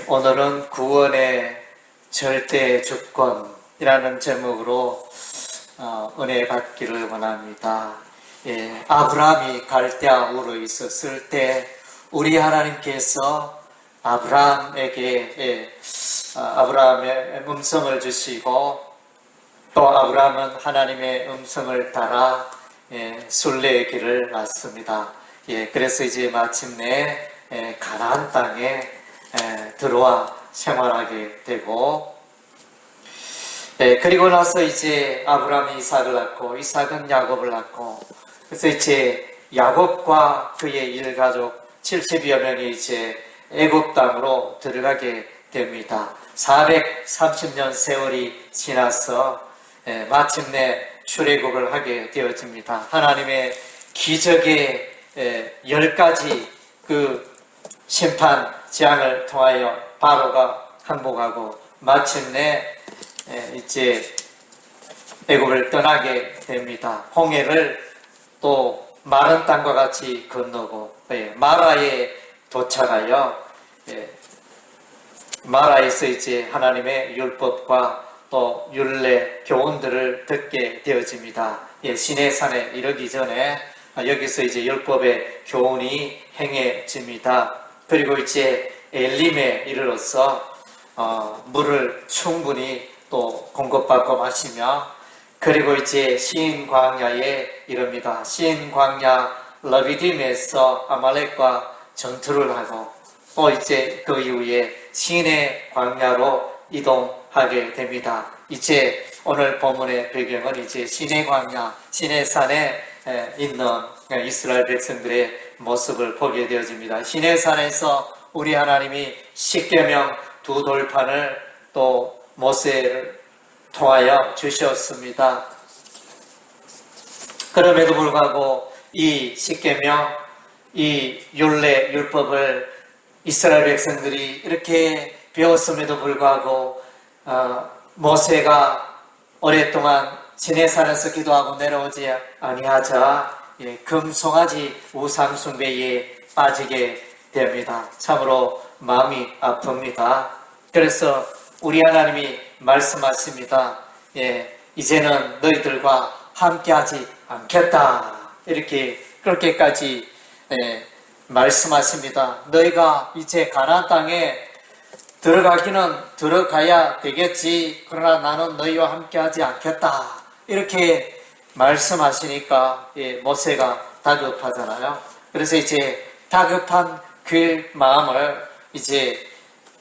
오늘은 구원의 절대 주권이라는 제목으로 은혜 받기를 원합니다. 아브라함이 갈대아 우르에 있었을 때 우리 하나님께서 아브라함에게 아브라함의 음성을 주시고 또 아브라함은 하나님의 음성을 따라 순례의 길을 갔습니다. 그래서 이제 마침내 가나안 땅에 들어와 생활하게 되고, 그리고 나서 이제 아브라함이 이삭을 낳고 이삭은 야곱을 낳고, 그래서 이제 야곱과 그의 일가족 70여 명이 이제 애굽 땅으로 들어가게 됩니다. 430년 세월이 지나서 마침내 출애굽을 하게 되어집니다. 하나님의 기적의 10가지 그 심판 재앙을 통하여 바로가 항복하고 마침내 이제 애굽을 떠나게 됩니다. 홍해를 또 마른 땅과 같이 건너고 마라에 도착하여 마라에서 이제 하나님의 율법과 또 율례 교훈들을 듣게 되어집니다. 시내산에 이르기 전에 여기서 이제 율법의 교훈이 행해집니다. 그리고 이제 엘림에 이르러서 물을 충분히 또 공급받고 마시며, 그리고 이제 시인 광야에 이릅니다. 시인 광야 러비딤에서 아말렉과 전투를 하고 또 이제 그 이후에 시내 광야로 이동하게 됩니다. 이제 오늘 본문의 배경은 이제 시내 광야, 시내산에 있는 이스라엘 백성들의 모습을 보게 되어집니다. 시내산에서 우리 하나님이 십계명 두 돌판을 또 모세를 통하여 주셨습니다. 그럼에도 불구하고 이 십계명, 이 율례, 율법을 이스라엘 백성들이 이렇게 배웠음에도 불구하고 모세가 오랫동안 시내산에서 기도하고 내려오지 아니하자 금송아지 우상 숭배에 빠지게 됩니다. 참으로 마음이 아픕니다. 그래서 우리 하나님이 말씀하십니다. 이제는 너희들과 함께하지 않겠다. 이렇게 그렇게까지 말씀하십니다. 너희가 이제 가나안 땅에 들어가기는 들어가야 되겠지. 그러나 나는 너희와 함께하지 않겠다. 이렇게 말씀하시니까 모세가 다급하잖아요. 그래서 이제 다급한 그 마음을 이제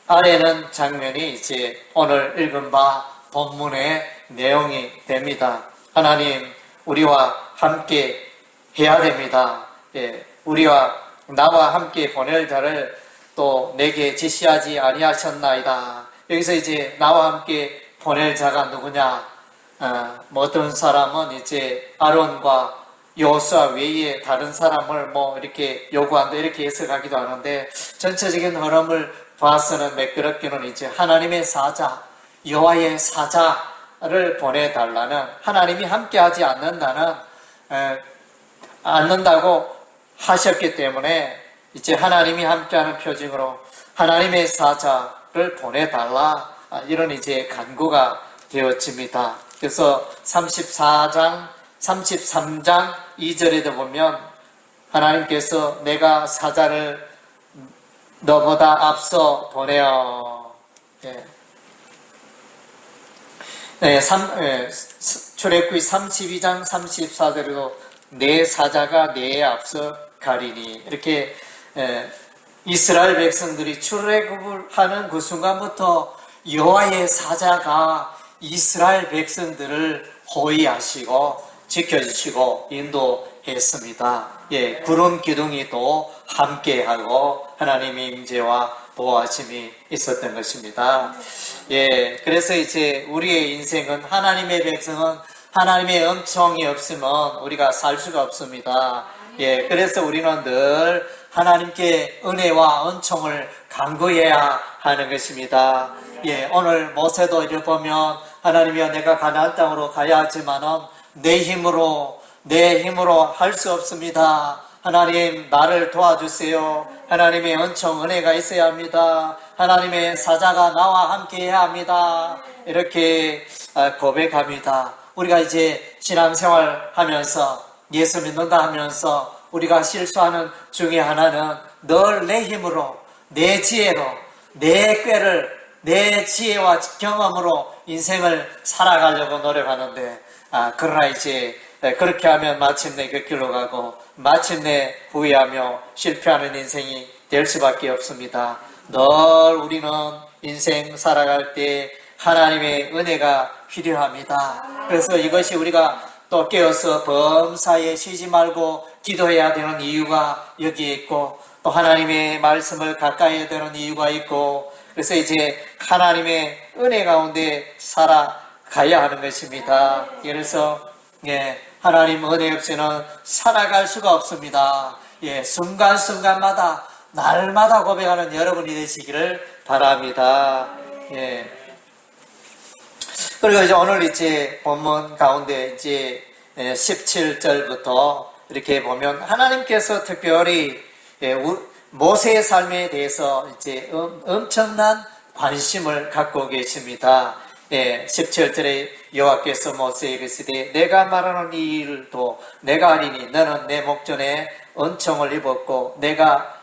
아래는 장면이 이제 오늘 읽은 바 본문의 내용이 됩니다. 하나님, 우리와 함께 해야 됩니다. 우리와 나와 함께 보낼 자를 또 내게 지시하지 아니하셨나이다. 여기서 이제 나와 함께 보낼 자가 누구냐? 어떤 사람은 이제 아론과 여호수아 외에 다른 사람을 이렇게 요구한다 이렇게 해석하기도 하는데, 전체적인 흐름을 봐서는 매끄럽게는 이제 하나님의 사자, 여호와의 사자를 보내달라는, 하나님이 함께하지 않는다고 하셨기 때문에 이제 하나님이 함께하는 표징으로 하나님의 사자를 보내달라, 이런 이제 간구가 되어집니다. 그래서 33장 2절에도 보면 하나님께서 내가 사자를 너보다 앞서 보내어, 출애굽기 32장 34절에도 내 사자가 내 앞서 가리니, 이렇게 이스라엘 백성들이 출애굽을 하는 그 순간부터 여호와의 사자가 이스라엘 백성들을 호위하시고 지켜주시고 인도했습니다. 구름 기둥이 또 함께하고 하나님의 임재와 보호하심이 있었던 것입니다. 그래서 이제 우리의 인생은, 하나님의 백성은 하나님의 은총이 없으면 우리가 살 수가 없습니다. 그래서 우리는 늘 하나님께 은혜와 은총을 간구해야 하는 것입니다. 오늘 모세도 이를 보면 하나님이여 내가 가나안 땅으로 가야 하지만은 내 힘으로 할 수 없습니다. 하나님 나를 도와주세요. 하나님의 은총 은혜가 있어야 합니다. 하나님의 사자가 나와 함께 해야 합니다. 이렇게 고백합니다. 우리가 이제 신앙생활 하면서 예수 믿는다 하면서 우리가 실수하는 중에 하나는 늘 내 힘으로, 내 지혜로, 내 꾀를, 내 지혜와 경험으로 인생을 살아가려고 노력하는데, 그러나 이제 그렇게 하면 마침내 그 길로 가고 마침내 후회하며 실패하는 인생이 될 수밖에 없습니다. 늘 우리는 인생 살아갈 때 하나님의 은혜가 필요합니다. 그래서 이것이 우리가 또 깨어서 범사에 쉬지 말고 기도해야 되는 이유가 여기에 있고, 또 하나님의 말씀을 가까이 해야 되는 이유가 있고, 그래서 이제 하나님의 은혜 가운데 살아가야 하는 것입니다. 그래서 하나님 은혜 없이는 살아갈 수가 없습니다. 순간순간마다 날마다 고백하는 여러분이 되시기를 바랍니다. 그리고 이제 오늘 이제 본문 가운데 이제 17절부터 이렇게 보면 하나님께서 특별히 모세의 삶에 대해서 이제 엄청난 관심을 갖고 계십니다. 17절에 여호와께서 모세에게 이르시되 내가 말하는 이 일도 내가 아리니 너는 내 목전에 은총을 입었고 내가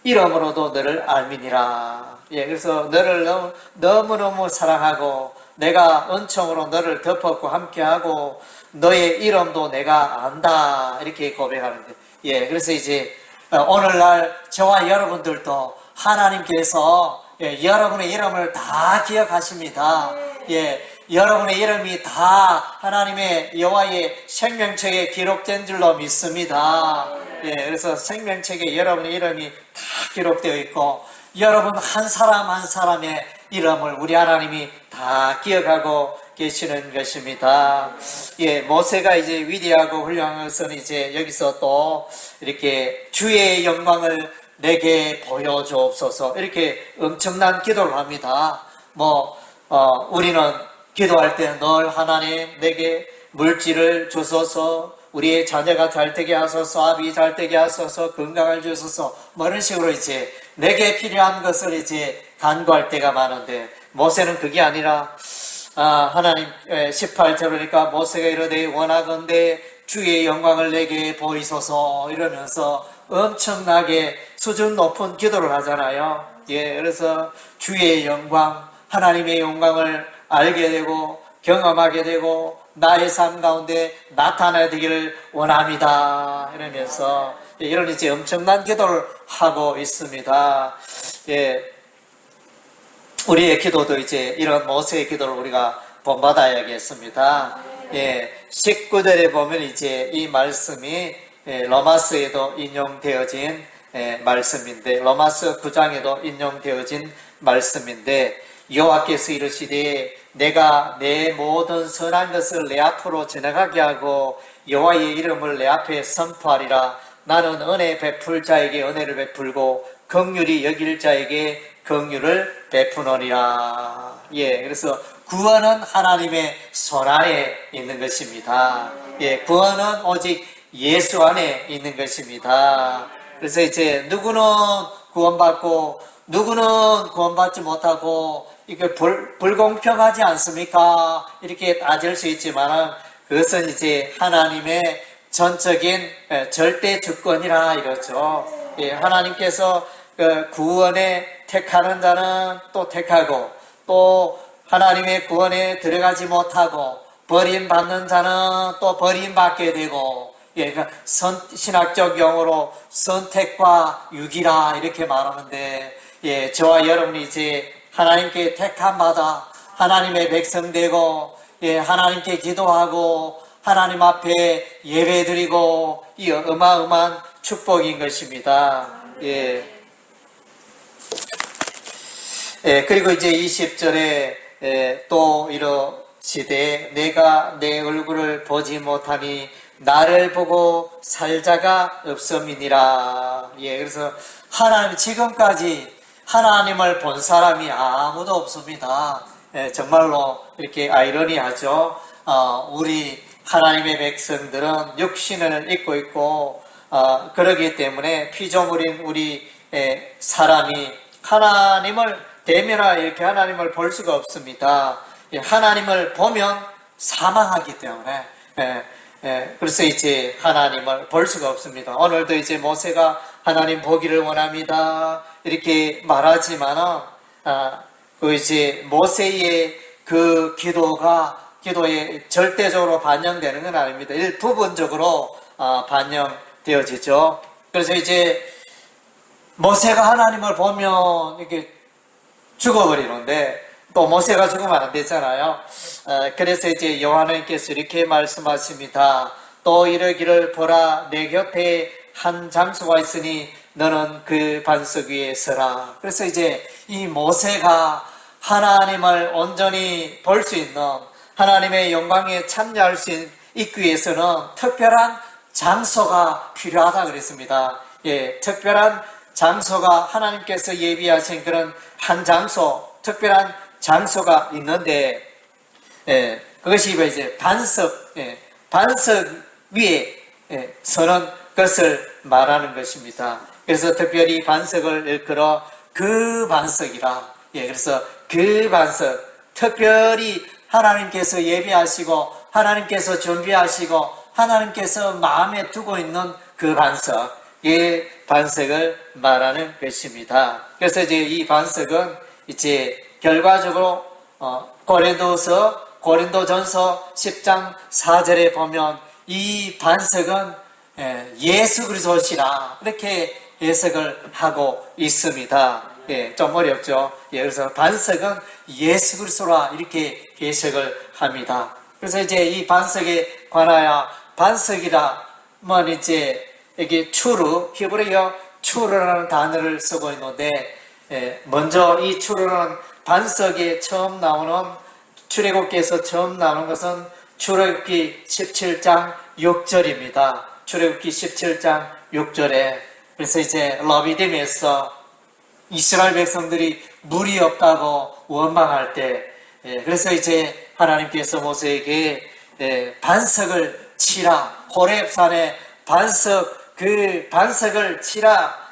이름으로도 너를 알미니라. 그래서 너를 너무너무 사랑하고 내가 은총으로 너를 덮었고 함께하고 너의 이름도 내가 안다. 이렇게 고백하는데, 그래서 이제 오늘날 저와 여러분들도 하나님께서 여러분의 이름을 다 기억하십니다. 여러분의 이름이 다 하나님의 여호와의 생명책에 기록된 줄로 믿습니다. 그래서 생명책에 여러분의 이름이 다 기록되어 있고 여러분 한 사람 한 사람의 이름을 우리 하나님이 다 기억하고 계시는 것입니다. 모세가 이제 위대하고 훌륭한 것은 이제 여기서 또 이렇게 주의 영광을 내게 보여주옵소서 이렇게 엄청난 기도를 합니다. 우리는 기도할 때 늘 하나님 내게 물질을 주소서, 우리의 자녀가 잘되게 하소서, 아비 잘되게 하소서, 건강을 주소서, 이런 식으로 이제 내게 필요한 것을 이제 간구할 때가 많은데, 모세는 그게 아니라 하나님 18절이니까 모세가 이르되 원하건대 주의 영광을 내게 보이소서 이러면서 엄청나게 수준 높은 기도를 하잖아요. 그래서 주의 영광, 하나님의 영광을 알게 되고 경험하게 되고 나의 삶 가운데 나타나야 되기를 원합니다. 이러면서 이런 이제 엄청난 기도를 하고 있습니다. 우리의 기도도 이제 이런 모세의 기도를 우리가 본받아야겠습니다. 19절에 보면 이제 이 말씀이 로마서에도 인용되어진 말씀인데, 로마서 9장에도 인용되어진 말씀인데, 여호와께서 이르시되 내가 내 모든 선한 것을 내 앞으로 지나가게 하고 여호와의 이름을 내 앞에 선포하리라. 나는 은혜 베풀 자에게 은혜를 베풀고 긍휼히 여길 자에게 긍휼을 베푸노니라. 그래서 구원은 하나님의 손 안에 있는 것입니다. 구원은 오직 예수 안에 있는 것입니다. 그래서 이제 누구는 구원받고 누구는 구원받지 못하고 이게 불공평하지 않습니까? 이렇게 따질 수 있지만 그것은 이제 하나님의 전적인 절대 주권이라 이러죠. 하나님께서 구원에 택하는 자는 또 택하고 또 하나님의 구원에 들어가지 못하고 버림받는 자는 또 버림받게 되고, 그러니까 신학적 용어로 선택과 유기라 이렇게 말하는데, 저와 여러분이 이제 하나님께 택함 받아 하나님의 백성 되고 하나님께 기도하고 하나님 앞에 예배 드리고 이 어마어마한 축복인 것입니다. 그리고 이제 20절에 또 이러시되 내가 내 얼굴을 보지 못하니 나를 보고 살 자가 없음이니라. 그래서 하나님 지금까지 하나님을 본 사람이 아무도 없습니다. 정말로 이렇게 아이러니하죠. 우리 하나님의 백성들은 육신을 입고 있고 그러기 때문에 피조물인 우리 사람이 하나님을 대면하여 이렇게 하나님을 볼 수가 없습니다. 하나님을 보면 사망하기 때문에 그래서 이제 하나님을 볼 수가 없습니다. 오늘도 이제 모세가 하나님 보기를 원합니다 이렇게 말하지만은 그 이제 모세의 그 기도에 절대적으로 반영되는 건 아닙니다. 일부분적으로 반영되어지죠. 그래서 이제 모세가 하나님을 보면 이렇게 죽어버리는데 또 모세가 죽으면 안 되잖아요. 그래서 이제 여호와께서 이렇게 말씀하십니다. 또 이르기를 보라 내 곁에 한 장소가 있으니 너는 그 반석 위에 서라. 그래서 이제 이 모세가 하나님을 온전히 볼 수 있는 하나님의 영광에 참여할 수 있기 위해서는 특별한 장소가 필요하다 그랬습니다. 특별한 장소가 하나님께서 예비하신 그런 한 장소, 특별한 장소가 있는데, 그것이 이제 반석 위에 서는 것을 말하는 것입니다. 그래서 특별히 반석을 일컬어 그 반석이라. 그래서 그 반석, 특별히 하나님께서 예비하시고, 하나님께서 준비하시고, 하나님께서 마음에 두고 있는 그 반석, 반석을 말하는 것입니다. 그래서 이제 이 반석은 이제 결과적으로 고린도전서 10장 4절에 보면 이 반석은 예수 그리스도시라 이렇게 해석을 하고 있습니다. 좀 어렵죠. 그래서 반석은 예수 그리스도라 이렇게 해석을 합니다. 그래서 이제 이 반석에 관하여 반석이라면 이제 여기 히브리어 추르라는 단어를 쓰고 있는데, 먼저 이 추르는 반석에 처음 나오는, 출애굽기에서 처음 나오는 것은 출애굽기 17장 6절입니다. 출애굽기 17장 6절에, 그래서 이제 러비딤에서 이스라엘 백성들이 물이 없다고 원망할 때, 그래서 이제 하나님께서 모세에게 반석을 치라, 호렙산에 그 반석을 치라,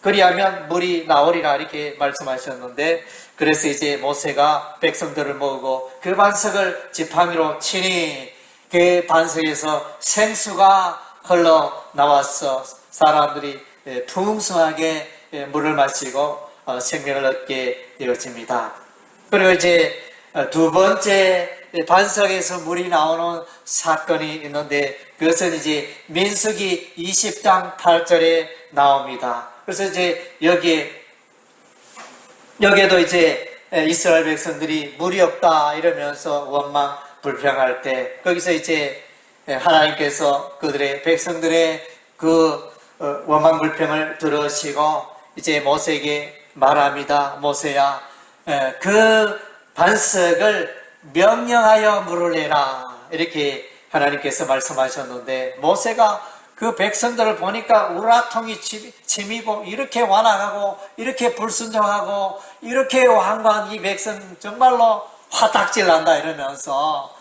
그리하면 물이 나오리라 이렇게 말씀하셨는데, 그래서 이제 모세가 백성들을 모으고 그 반석을 지팡이로 치니 그 반석에서 생수가 흘러나와서 사람들이 풍성하게 물을 마시고 생명을 얻게 되어집니다. 그리고 이제 두 번째 반석에서 물이 나오는 사건이 있는데, 그것은 이제 민수기 20장 8절에 나옵니다. 그래서 이제 여기에도 이제 이스라엘 백성들이 물이 없다 이러면서 원망 불평할 때, 거기서 이제 하나님께서 백성들의 그 원망 불평을 들으시고 이제 모세에게 말합니다. 모세야, 그 반석을 명령하여 물을 내라 이렇게 하나님께서 말씀하셨는데, 모세가 그 백성들을 보니까 우라통이 치미고 이렇게 완악하고 이렇게 불순종하고 이렇게 완고한 이 백성 정말로 화딱질 난다 이러면서,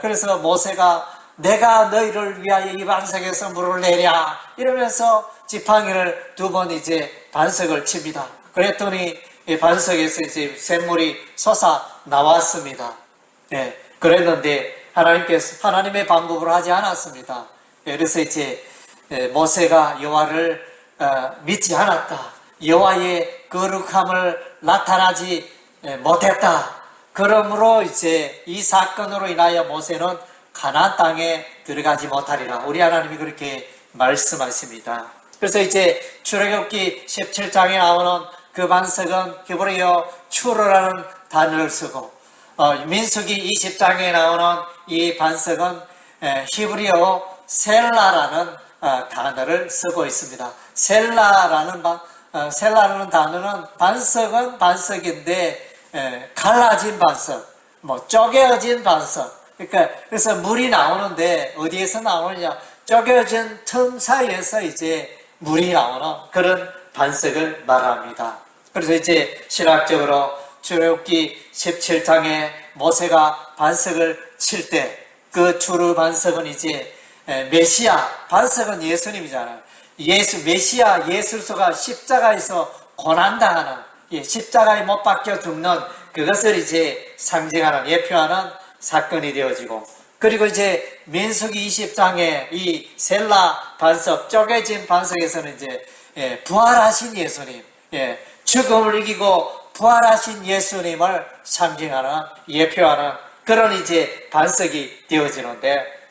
그래서 모세가 내가 너희를 위하여 이 반석에서 물을 내랴 이러면서 지팡이를 두 번 이제 반석을 칩니다. 그랬더니 이 반석에서 이제 샘물이 솟아 나왔습니다. 그랬는데 하나님의 방법으로 하지 않았습니다. 그래서 이제 모세가 여호와를 믿지 않았다, 여호와의 거룩함을 나타나지 못했다. 그러므로 이제 이 사건으로 인하여 모세는 가나안 땅에 들어가지 못하리라 우리 하나님이 그렇게 말씀하십니다. 그래서 이제 출애굽기 17장에 나오는 그 반석은 히브리어 추르라는 단어를 쓰고, 민수기 20장에 나오는 이 반석은 히브리어 셀라라는 단어를 쓰고 있습니다. 셀라라는 단어는 반석은 반석인데 갈라진 반석, 쪼개어진 반석. 그래서 물이 나오는데 어디에서 나오느냐? 쪼개어진 틈 사이에서 이제 물이 나오는 그런 반석을 말합니다. 그래서 이제 신학적으로 출애굽기 17장에 모세가 반석을 칠 때 그 추르 반석은 이제 메시아, 반석은 예수님이잖아요. 메시아 예수가 십자가에서 고난당하는, 십자가에 못 박혀 죽는 그것을 이제 상징하는, 예표하는 사건이 되어지고, 그리고 이제 민수기 20장에 이 셀라 반석, 쪼개진 반석에서는 이제 부활하신 예수님, 죽음을 이기고 부활하신 예수님을 상징하는, 예표하는 그런 이제 반석이 되어지는데,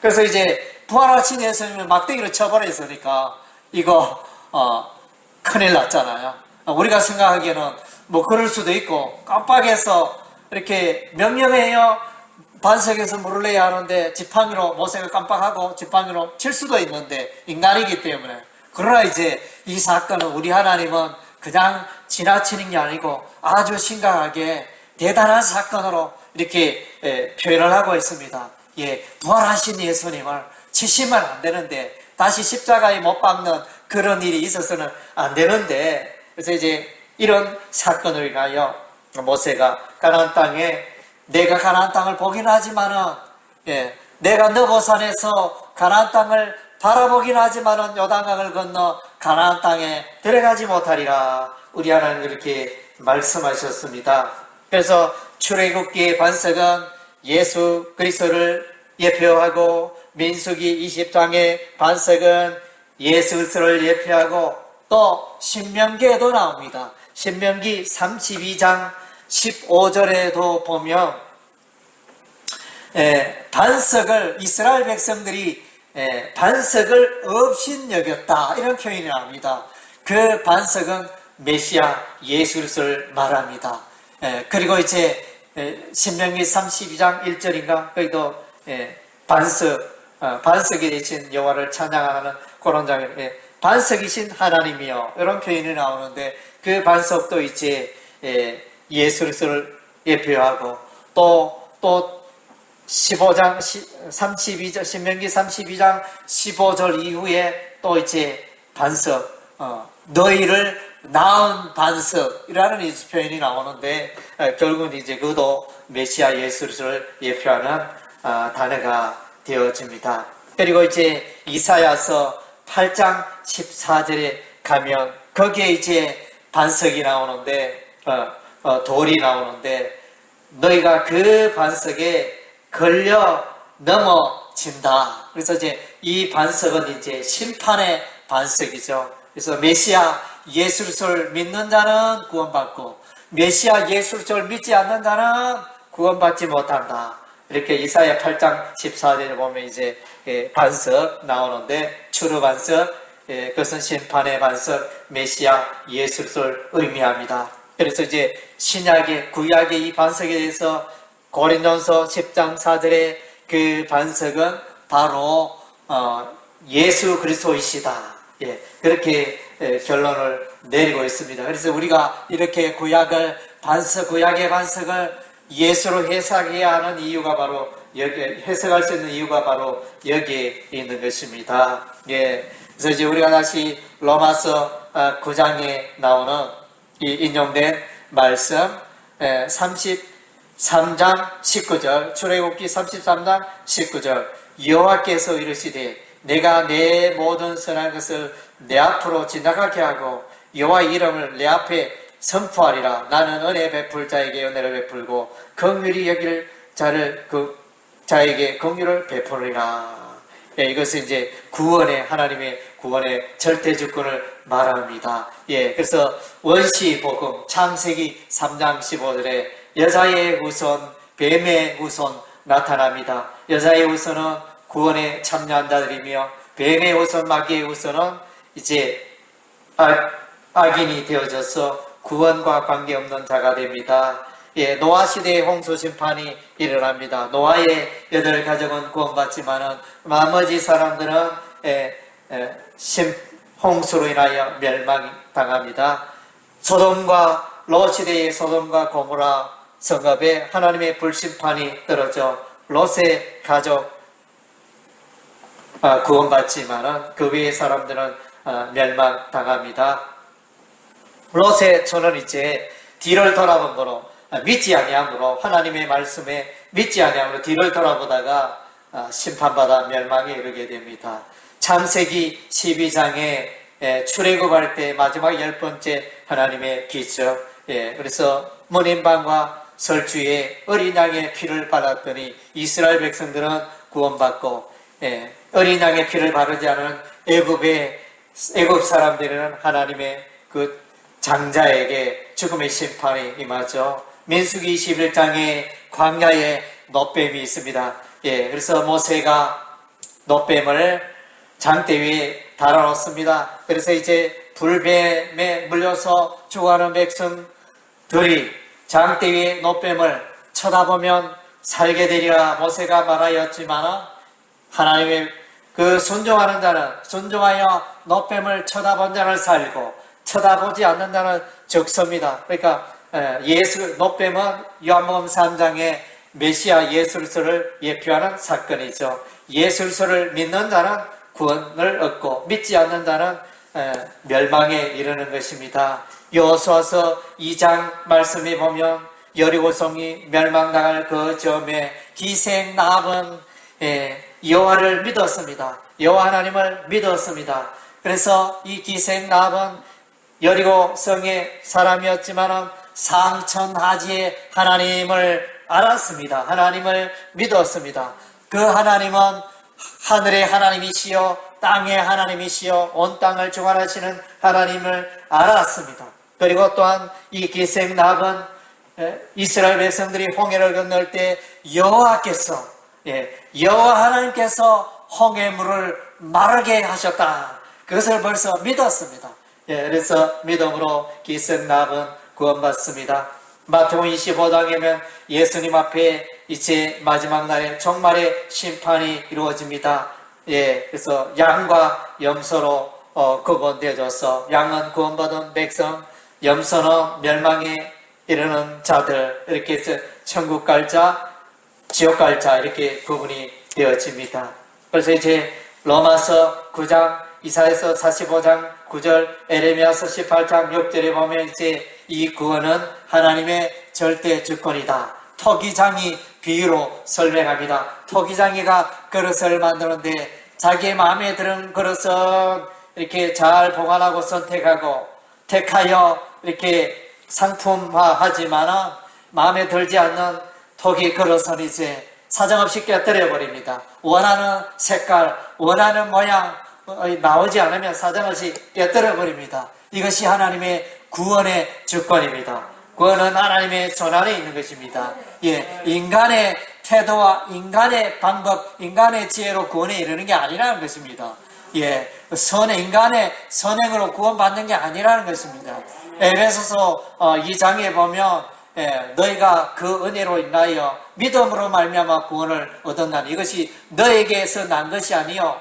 그래서 이제 부활하신 예수님을 막대기로 쳐버렸으니까 이거 큰일 났잖아요. 우리가 생각하기에는 뭐 그럴 수도 있고, 깜빡해서 이렇게 명령해요, 반석에서 물을 내야 하는데 지팡이로, 모세가 깜빡하고 지팡이로 칠 수도 있는데, 인간이기 때문에. 그러나 이제 이 사건은, 우리 하나님은 그냥 지나치는 게 아니고 아주 심각하게 대단한 사건으로 이렇게 표현을 하고 있습니다. 부활하신 예수님을 치시면 안 되는데, 다시 십자가에 못 박는 그런 일이 있어서는 안 되는데, 그래서 이제 이런 사건을 인하여 모세가 가나안 땅에, 내가 가나안 땅을 보긴 하지만은, 내가 느보산에서 가나안 땅을 바라보긴 하지만은 요단강을 건너 가나안 땅에 들어가지 못하리라, 우리 하나님 그렇게 말씀하셨습니다. 그래서 출애굽기의 반석은 예수 그리스도를 예표하고, 민수기 20장의 반석은 예수 그리스도를 예표하고, 또 신명기에도 나옵니다. 신명기 32장 15절에도 보면 반석을, 이스라엘 백성들이 반석을 업신여겼다, 이런 표현이 나옵니다. 그 반석은 메시아 예수 그리스도를 말합니다. 그리고 이제 신명기 32장 1절인가, 거기도 반석이 되신 여호와를 찬양하는 그런 장면, 반석이신 하나님이요, 이런 표현이 나오는데, 그 반석도 이제 예수 그리스도를 예표하고, 또 15장 32절, 신명기 32장 15절 이후에 또 이제 반석, 너희를 낳은 반석이라는 표현이 나오는데, 결국은 이제 그도 메시아 예수 그리스도를 예표하는 단어가 되어집니다. 그리고 이제 이사야서 8장 14절에 가면 거기에 이제 반석이 나오는데, 돌이 나오는데, 너희가 그 반석에 걸려 넘어진다. 그래서 이제 이 반석은 이제 심판의 반석이죠. 그래서 메시아 예수 그리스도를 믿는 자는 구원받고, 메시아 예수 그리스도를 믿지 않는 자는 구원받지 못한다. 이렇게 이사야 8장 14절에 보면 이제 반석 나오는데, 추루 반석, 그것은 심판의 반석, 메시아 예수 그리스도를 의미합니다. 그래서 이제 신약의, 구약의 이 반석에 대해서 고린도전서 10장 4절에 그 반석은 바로 예수 그리스도이시다, 그렇게 결론을 내리고 있습니다. 그래서 우리가 이렇게 구약의 반석을 예수로 해석해야 하는 이유가 바로 여기, 해석할 수 있는 이유가 바로 여기에 있는 것입니다. 그래서 이제 우리가 다시 로마서 9장에 나오는 이 인용된 말씀, 33장 19절, 출애굽기 33장 19절, 여호와께서 이르시되 내가 내 모든 선한 것을 내 앞으로 지나가게 하고 여호와의 이름을 내 앞에 선포하리라. 나는 은혜 베풀 자에게 은혜를 베풀고 긍휼히 여길 자를 자에게 긍휼을 베푸리라. 이것은 이제 구원의, 하나님의 구원의 절대 주권을 말합니다. 그래서 원시 복음 창세기 3장 15절에 여자의 후손, 뱀의 후손 나타납니다. 여자의 후손은 구원에 참여한 자들이며, 뱀의 후손, 마귀의 후손은 이제 악인이 되어져서 구원과 관계없는 자가 됩니다. 노아 시대의 홍수 심판이 일어납니다. 노아의 8가족은 구원받지만은 나머지 사람들은 홍수로 인하여 멸망당합니다. 소돔과 롯 시대의 소돔과 고모라 성읍에 하나님의 불심판이 떨어져 롯의 가족 구원받지만은 그 외의 사람들은 멸망당합니다. 롯의 처는 이제 뒤를 돌아본 거로, 믿지 아니함으로, 하나님의 말씀에 믿지 아니함으로 뒤를 돌아보다가 심판받아 멸망에 이르게 됩니다. 창세기 12장에 출애굽할 때 마지막 10번째 하나님의 기적, 그래서 문인방과 설주에 어린 양의 피를 받았더니 이스라엘 백성들은 구원받고, 어린 양의 피를 바르지 않은 애굽 사람들은 하나님의 그 장자에게 죽음의 심판이 임하죠. 민수기 21장에 광야에 놋뱀이 있습니다. 그래서 모세가 놋뱀을 장대 위에 달아놓습니다. 그래서 이제 불뱀에 물려서 죽어가는 백성들이 장대 위에 놋뱀을 쳐다보면 살게 되리라 모세가 말하였지만, 하나님의 그 순종하는 자는, 순종하여 놋뱀을 쳐다본 자는 살고 쳐다보지 않는 자는 죽습니다. 그러니까 놋뱀은 요한복음 3장에 메시아 예수를 예표하는 사건이죠. 예수를 믿는 자는 구원을 얻고 믿지 않는 자는 멸망에 이르는 것입니다. 여호수아서 2장 말씀에 보면 여리고성이 멸망당할 그 즈음에 기생 나합은 여호와를 믿었습니다. 여호와 하나님을 믿었습니다. 그래서 이 기생 나합은 여리고성의 사람이었지만 상천하지의 하나님을 알았습니다. 하나님을 믿었습니다. 그 하나님은 하늘의 하나님이시여 땅의 하나님이시여 온 땅을 주관하시는 하나님을 알았습니다. 그리고 또한 이 기생 나합은 이스라엘 백성들이 홍해를 건널 때 여호와께서, 여호와 하나님께서 홍해물을 마르게 하셨다, 그것을 벌써 믿었습니다. 그래서 믿음으로 기생 나합은 구원받습니다. 마태복음 25장에면 예수님 앞에 이제 마지막 날에 종말의 심판이 이루어집니다. 그래서 양과 염소로 구분되어져서 양은 구원받은 백성, 염소는 멸망에 이르는 자들, 이렇게 해서 천국 갈 자, 지옥 갈 자, 이렇게 구분이 되어집니다. 그래서 이제 로마서 9장, 이사야서 45장 9절, 에레미야서 18장 6절에 보면 이제 이 구원은 하나님의 절대 주권이다. 토기장이 비유로 설명합니다. 토기장이가 그릇을 만드는데 자기의 마음에 드는 그릇은 이렇게 잘 보관하고 선택하고 택하여 이렇게 상품화하지만 마음에 들지 않는 토기 그릇은 이제 사정없이 깨뜨려 버립니다. 원하는 색깔, 원하는 모양 나오지 않으면 사정없이 깨뜨려 버립니다. 이것이 하나님의 구원의 주권입니다. 구원은 하나님의 손 안에 있는 것입니다. 인간의 태도와 인간의 방법, 인간의 지혜로 구원에 이르는 게 아니라는 것입니다. 인간의 선행으로 구원받는 게 아니라는 것입니다. 에베소서 2장에 보면 너희가 그 은혜로 인하여 믿음으로 말미암아 구원을 얻었나니 이것이 너에게서 난 것이 아니요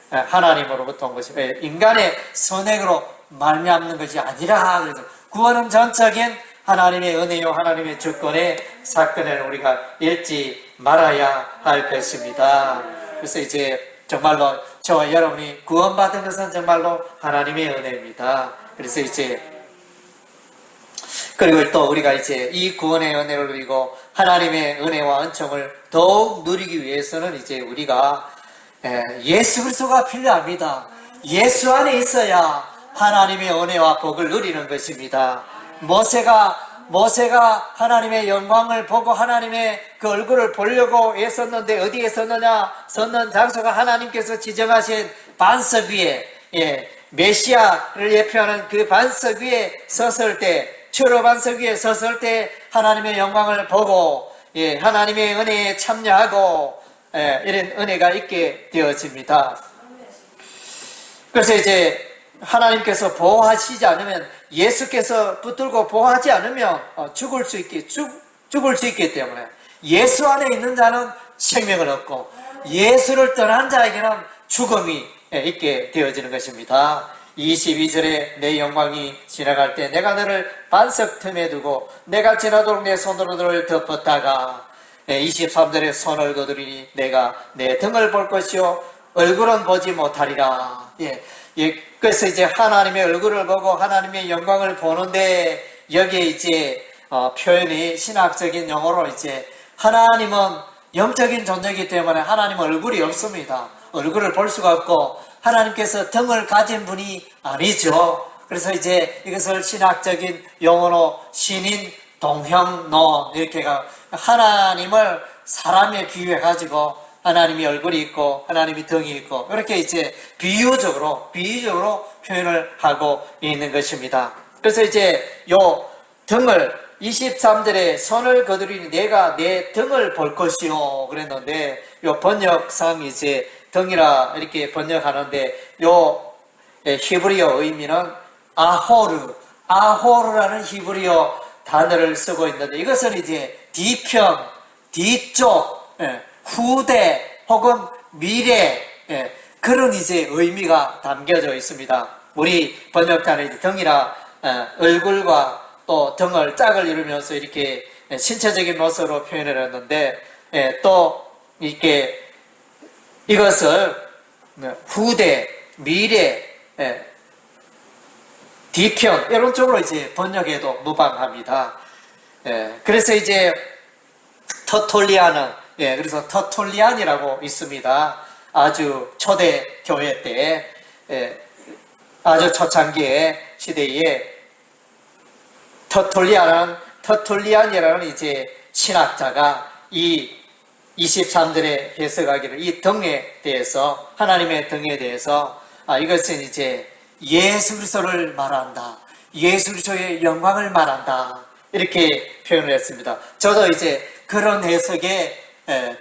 하나님으로부터 온 것입니다. 인간의 선행으로 말미암는 것이 아니라, 그래서 구원은 전적인 하나님의 은혜요 하나님의 주권의 사건을 우리가 잃지 말아야 할 것입니다. 그래서 이제 정말로 저와 여러분이 구원받은 것은 정말로 하나님의 은혜입니다. 그래서 이제 그리고 또 우리가 이제 이 구원의 은혜를 누리고 하나님의 은혜와 은총을 더욱 누리기 위해서는 이제 우리가 예수 그리스도가 필요합니다. 예수 안에 있어야 하나님의 은혜와 복을 누리는 것입니다. 모세가 하나님의 영광을 보고 하나님의 그 얼굴을 보려고 애썼는데 어디에 섰느냐? 섰는 장소가 하나님께서 지정하신 반석 위에, 메시아를 예표하는 그 반석 위에 섰을 때, 추로 반석 위에 섰을 때 하나님의 영광을 보고 하나님의 은혜에 참여하고 이런 은혜가 있게 되어집니다. 그래서 이제 하나님께서 보호하시지 않으면, 예수께서 붙들고 보호하지 않으면 죽을 수 있기 때문에 예수 안에 있는 자는 생명을 얻고 예수를 떠난 자에게는 죽음이 있게 되어지는 것입니다. 22절에 내 영광이 지나갈 때 내가 너를 반석 틈에 두고 내가 지나도록 내 손으로 너를 덮었다가 23절에 손을 거두리니 내가 내 등을 볼 것이요 얼굴은 보지 못하리라. 그래서 이제 하나님의 얼굴을 보고 하나님의 영광을 보는데, 여기에 이제 표현이 신학적인 용어로 이제 하나님은 영적인 존재이기 때문에 하나님 얼굴이 없습니다. 얼굴을 볼 수가 없고 하나님께서 등을 가진 분이 아니죠. 그래서 이제 이것을 신학적인 용어로 신인 동형론 이렇게가 하나님을 사람에 비유해 가지고 하나님이 얼굴이 있고 하나님이 등이 있고 이렇게 이제 비유적으로 표현을 하고 있는 것입니다. 그래서 이제 요 등을 23절에 손을 거두리니 내가 내 등을 볼 것이요 그랬는데 요 번역상 이제 등이라 이렇게 번역하는데 요 히브리어 의미는 아호르라는 히브리어 단어를 쓰고 있는데 이것은 이제 뒤편, 뒤쪽, 후대 혹은 미래 그런 이제 의미가 담겨져 있습니다. 우리 번역자는 이제 등이라 얼굴과 또 등을 짝을 이루면서 이렇게 신체적인 모습으로 표현을 했는데 또 이렇게 이것을 후대, 미래, 뒤편 이런 쪽으로 이제 번역해도 무방합니다. 그래서 이제 터톨리안은 그래서 터톨리안이라고 있습니다. 아주 초대 교회 때 아주 초창기의 시대에 터톨리안이라는 이제 신학자가 이 23절에 해석하기를 이 등에 대해서 하나님의 등에 대해서 이것은 이제 예수 그리스도를 말한다. 예수 그리스도의 영광을 말한다. 이렇게 표현을 했습니다. 저도 이제 그런 해석에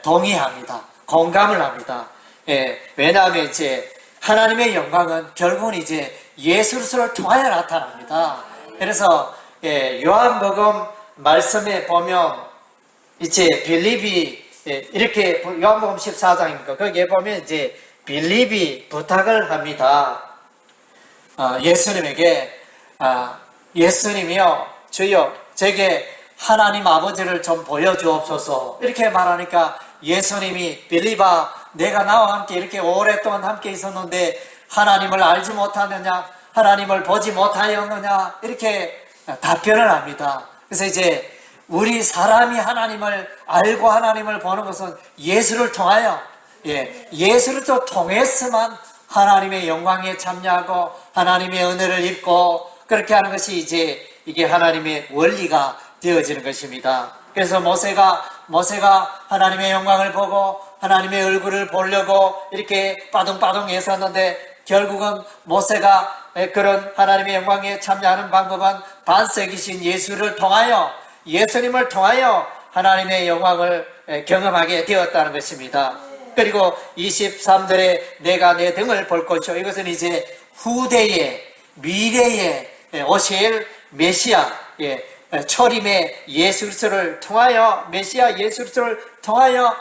동의합니다. 공감을 합니다. 왜냐하면 이제 하나님의 영광은 결국은 이제 예수 그리스도를 통하여 나타납니다. 그래서 요한복음 말씀에 보면 이제 빌립이 이렇게 요한복음 14장입니까? 거기에 보면 이제 빌립이 부탁을 합니다. 예수님에게 예수님이요 주여 제게 하나님 아버지를 좀 보여주옵소서 이렇게 말하니까 예수님이 빌립아 내가 나와 함께 이렇게 오랫동안 함께 있었는데 하나님을 알지 못하느냐 하나님을 보지 못하였느냐 이렇게 답변을 합니다. 그래서 이제 우리 사람이 하나님을 알고 하나님을 보는 것은 예수를 통하여 예수를 또 통해서만 하나님의 영광에 참여하고 하나님의 은혜를 입고 그렇게 하는 것이 이제 이게 하나님의 원리가 되어지는 것입니다. 그래서 모세가 하나님의 영광을 보고 하나님의 얼굴을 보려고 이렇게 빠둥빠둥 했었는데 결국은 모세가 그런 하나님의 영광에 참여하는 방법은 반석이신 예수를 통하여 예수님을 통하여 하나님의 영광을 경험하게 되었다는 것입니다. 그리고 23절에 내가 내 등을 볼 것이요 이것은 이제 후대에 미래에 오실 메시아 초림의 예수 그리스도를 통하여 메시아 예수 그리스도를 통하여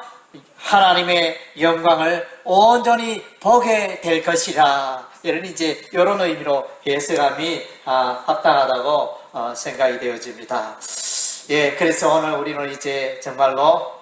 하나님의 영광을 온전히 보게 될 것이라 이런 이런 의미로 해석함이 합당하다고 생각이 되어집니다. 그래서 오늘 우리는 이제 정말로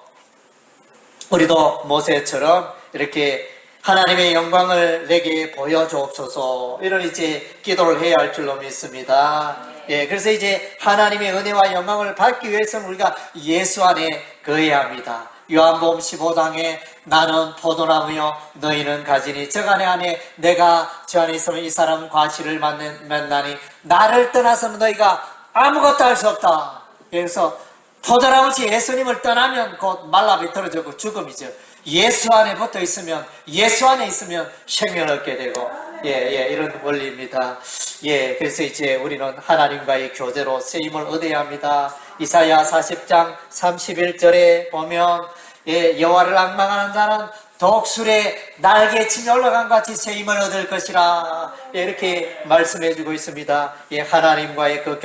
우리도 모세처럼 이렇게 하나님의 영광을 내게 보여주옵소서 이런 이제 기도를 해야 할 줄로 믿습니다. 그래서 이제 하나님의 은혜와 영광을 받기 위해서는 우리가 예수 안에 거해야 합니다. 요한복음 15장에 나는 포도나무요 너희는 가지니 저간의 안에 내가 저 안에 있으면 이 사람은 과실을 맺나니 나를 떠나서는 너희가 아무것도 할 수 없다. 그래서 포도나무같이 예수님을 떠나면 곧 말라 비틀어지고 죽음이죠. 예수 안에 붙어 있으면 예수 안에 있으면 생명을 얻게 되고 이런 원리입니다. 그래서 이제 우리는 하나님과의 교제로 쓰임을 얻어야 합니다. 이사야 40장 31절에 보면 여호와를 앙망하는 자는 독수리의 날개침이 올라간 같이 쓰임을 얻을 것이라 이렇게 말씀해주고 있습니다. 하나님과의 그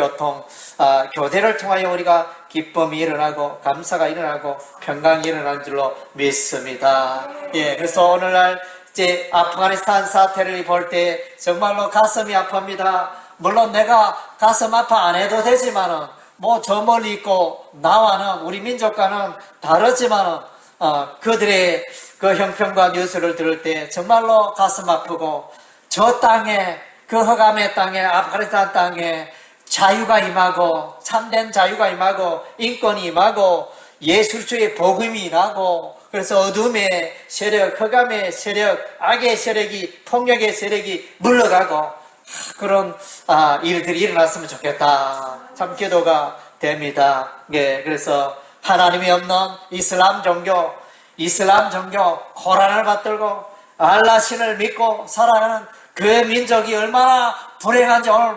교대를 통하여 우리가 기쁨이 일어나고 감사가 일어나고 평강이 일어난 줄로 믿습니다. 그래서 오늘날 이제 아프가니스탄 사태를 볼 때 정말로 가슴이 아픕니다. 물론 내가 가슴 아파 안 해도 되지만은 저 멀리 있고 나와는 우리 민족과는 다르지만은 그들의 그 형편과 뉴스를 들을 때 정말로 가슴 아프고 저 땅에 그 흑암의 땅에 아프가니스탄 땅에 자유가 임하고 참된 자유가 임하고 인권이 임하고 예술주의 복음이 나고 그래서 어둠의 세력, 흑암의 세력, 악의 세력이 폭력의 세력이 물러가고 그런 일들이 일어났으면 좋겠다. 참 기도가 됩니다. 예, 그래서 하나님이 없는 이슬람 종교 코란을 받들고 알라신을 믿고 살아가는 그 민족이 얼마나 불행한지 오늘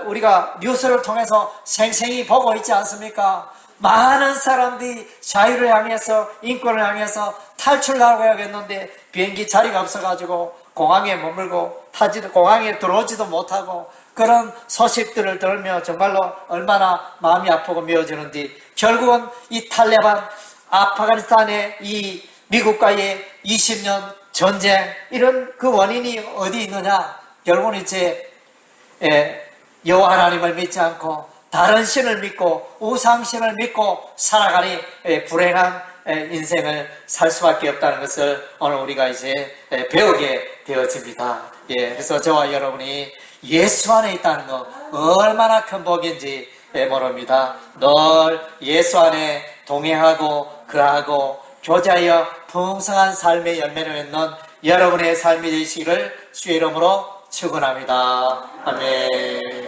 우리가 뉴스를 통해서 생생히 보고 있지 않습니까? 많은 사람들이 자유를 향해서 인권을 향해서 탈출하고 해야겠는데 비행기 자리가 없어가지고 공항에 머물고 공항에 들어오지도 못하고 그런 소식들을 들으며 정말로 얼마나 마음이 아프고 미워지는지 결국은 이 탈레반 아프가니스탄의 이 미국과의 20년 전쟁 이런 그 원인이 어디 있느냐? 결국은 이제 여호와 하나님을 믿지 않고 다른 신을 믿고 우상신을 믿고 살아가니 불행한 인생을 살 수밖에 없다는 것을 오늘 우리가 이제 배우게 되어집니다. 예, 그래서 저와 여러분이 예수 안에 있다는 것 얼마나 큰 복인지 모릅니다. 늘 예수 안에 동행하고 그하고 교제하여 풍성한 삶의 열매를 맺는 여러분의 삶이 되시기를 주의 이름으로 축원합니다. 아멘.